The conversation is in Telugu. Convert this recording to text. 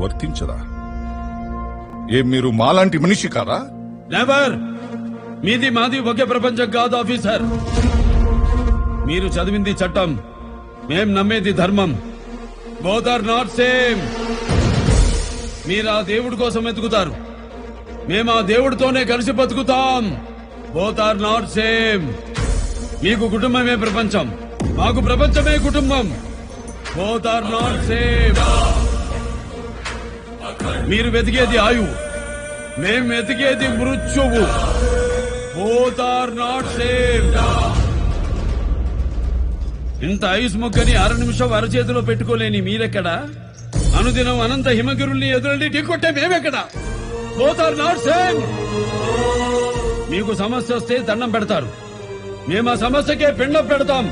వర్తించదా? మీరు మాలాంటి మనిషి కారా? నెవర్. మీది మాది ఒకే ప్రపంచం కాదు ఆఫీసర్. మీరు చదివింది చట్టం, మేం నమ్మేది ధర్మం. Both are not same. మీరు ఆ దేవుడి కోసం ఎతుకుతారు, మేము ఆ దేవుడితోనే కలిసి బతుకుతాం. Both are not same. మీకు కుటుంబమే ప్రపంచం, మాకు ప్రపంచమే కుటుంబం. Both are not same. మీరు వెతికేది ఆయువు, మేం వెతికేది మృత్యువు. Both are not same. ఇంత ఐస్ ముక్కని 6 నిమిషం అరచేతిలో పెట్టుకోలేని మీరెక్కడా? అనుదినం అనంత హిమగిరుల్ని ఎదురండి ఢీకొట్టే మేమెక్కడా? Both are not same. మీకు సమస్య వస్తే దండం పెడతారు, మేము ఆ సమస్యకే పిండం పెడతాం.